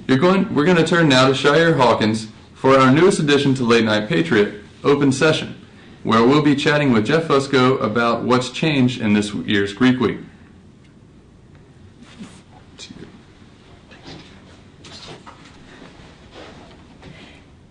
We're going to turn now to Sha'Air Hawkins for our newest addition to Late Night Patriot, Open Session, where we'll be chatting with Jeff Fusco about what's changed in this year's Greek Week.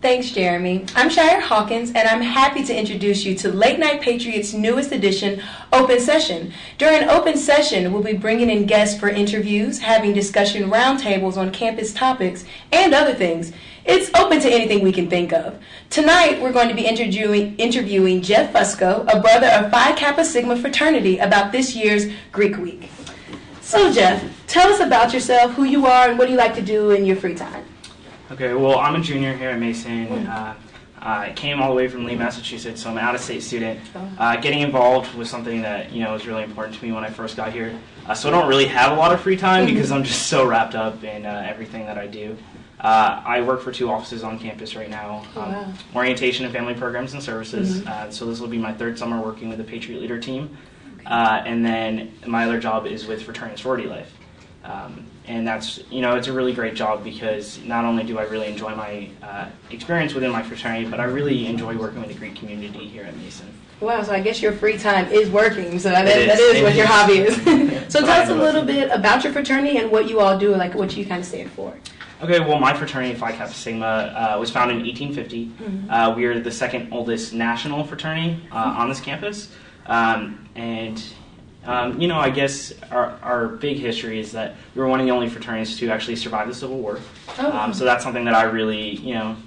Thanks, Jeremy. I'm Sha'Air Hawkins, and I'm happy to introduce you to Late Night Patriots' newest edition, Open Session. During Open Session, we'll be bringing in guests for interviews, having discussion roundtables on campus topics, and other things. It's open to anything we can think of. Tonight, we're going to be interviewing Jeff Fusco, a brother of Phi Kappa Sigma Fraternity, about this year's Greek Week. So, Jeff, tell us about yourself, who you are, and what do you like to do in your free time? Okay, well, I'm a junior here at Mason. I came all the way from Lee, Massachusetts, so I'm an out-of-state student. Getting involved was something that was really important to me when I first got here. So I don't really have a lot of free time because I'm just so wrapped up in everything that I do. I work for 2 offices on campus right now, orientation and family programs and services. So this will be my 3rd summer working with the Patriot Leader team. And then my other job is with Fraternity and Sorority Life. And that's, it's a really great job because not only do I really enjoy my experience within my fraternity, but I really enjoy working with the Greek community here at Mason. Wow, so I guess your free time is working, so that is what your hobby is. So tell us a little bit about your fraternity and what you all do, like what you kind of stand for. Okay, well, my fraternity, Phi Kappa Sigma, was founded in 1850. We are the 2nd oldest national fraternity on this campus. I guess our big history is that we were one of the only fraternities to actually survive the Civil War. So that's something that I really,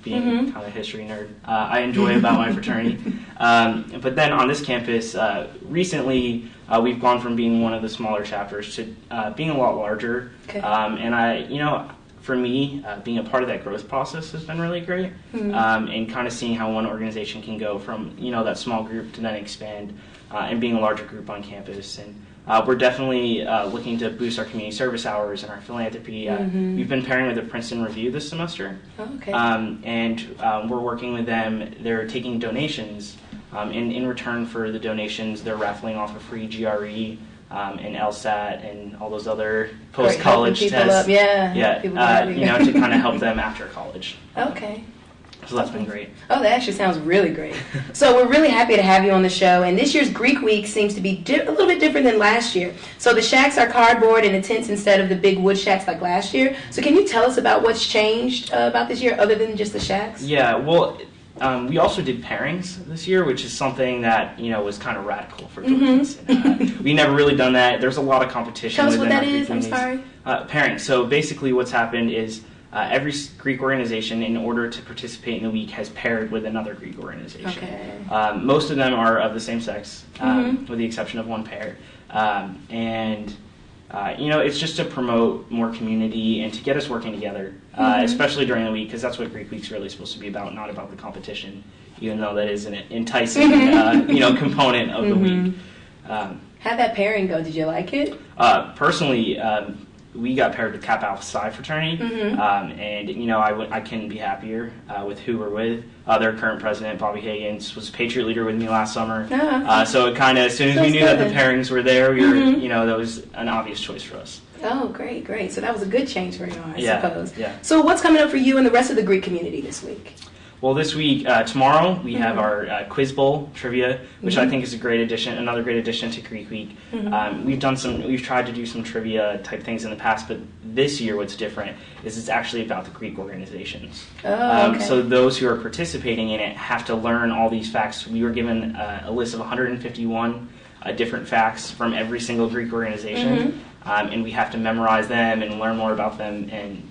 being kind of a history nerd, I enjoy about my fraternity. But then on this campus, recently we've gone from being one of the smaller chapters to being a lot larger. Okay. And for me, being a part of that growth process has been really great. And kind of seeing how one organization can go from, that small group to then expand. And being a larger group on campus. And we're definitely looking to boost our community service hours and our philanthropy. We've been pairing with the Princeton Review this semester. And we're working with them. They're taking donations. And in return for the donations, they're raffling off a free GRE and LSAT and all those other post-college tests. To kind of help them after college. Okay. So that's been great. Oh, that actually sounds really great. So we're really happy to have you on the show. And this year's Greek Week seems to be a little bit different than last year. So the shacks are cardboard and the tents instead of the big wood shacks like last year. So can you tell us about what's changed about this year other than just the shacks? Yeah, well, we also did pairings this year, which is something that, was kind of radical for Georgians. We never really done that. There's a lot of competition. Tell us what that is. I'm sorry. Pairing. So basically what's happened is every Greek organization, in order to participate in the week, has paired with another Greek organization. Okay. Most of them are of the same sex, with the exception of one pair. It's just to promote more community and to get us working together, especially during the week, because that's what Greek Week's really supposed to be about, not about the competition, even though that is an enticing, component of the week. How'd that pairing go? Did you like it? Personally, we got paired with Kappa Alpha Psi Fraternity, and I couldn't be happier with who we're with. Their current president, Bobby Higgins, was Patriot Leader with me last summer. So it kind of, as soon as we knew that the pairings were there, we were, that was an obvious choice for us. Oh, great. So that was a good change for you, I suppose. Yeah. So what's coming up for you and the rest of the Greek community this week? Well, this week, tomorrow, we have our Quiz Bowl trivia, which I think is another great addition to Greek Week. We've tried to do some trivia type things in the past, but this year what's different is it's actually about the Greek organizations. So those who are participating in it have to learn all these facts. We were given a list of 151 different facts from every single Greek organization, and we have to memorize them and learn more about them. And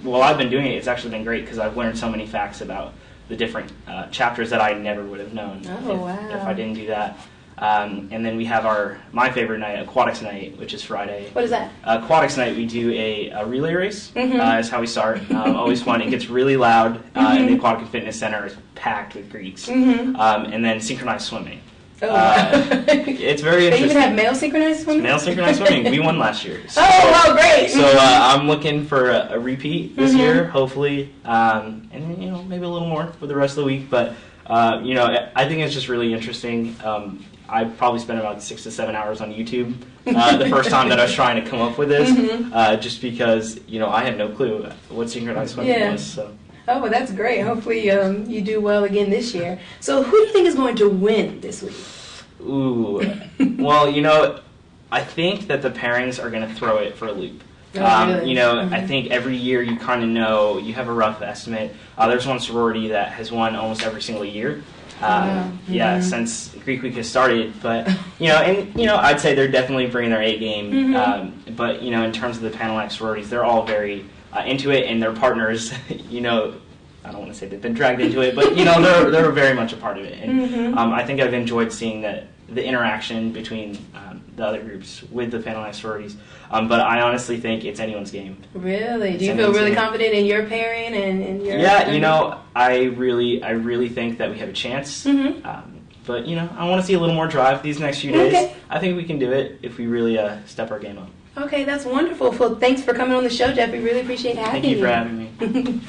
while I've been doing it, it's actually been great because I've learned so many facts about the different chapters that I never would have known if I didn't do that. And then we have my favorite night, Aquatics Night, which is Friday. What is that? Aquatics Night, we do a relay race. Is how we start. Always fun. It gets really loud, and the Aquatic and Fitness Center is packed with Greeks. And then synchronized swimming. It's very interesting. They even have male synchronized swimming? Male synchronized swimming. We won last year. So, great. So I'm looking for a repeat this year, hopefully, and maybe a little more for the rest of the week. But I think it's just really interesting. I probably spent about 6 to 7 hours on YouTube the first time that I was trying to come up with this, just because I had no clue what synchronized swimming was. So. Oh, well, that's great. Hopefully you do well again this year. So who do you think is going to win this week? Ooh. Well, I think that the pairings are going to throw it for a loop. Really? I think every year you kind of know, you have a rough estimate. There's one sorority that has won almost every single year. Since Greek Week has started. But, I'd say they're definitely bringing their A game. But, in terms of the Panhellenic sororities, they're all very into it, and their partners, I don't want to say they've been dragged into it, but, they're very much a part of it. And I think I've enjoyed seeing the interaction between the other groups with the Panhellenic sororities. But I honestly think it's anyone's game. Really? Do you feel really confident in your pairing and your... Yeah, I really think that we have a chance. But, I want to see a little more drive these next few days. Okay. I think we can do it if we really step our game up. Okay, that's wonderful. Well, thanks for coming on the show, Jeff. We really appreciate having you. Thank you for having me.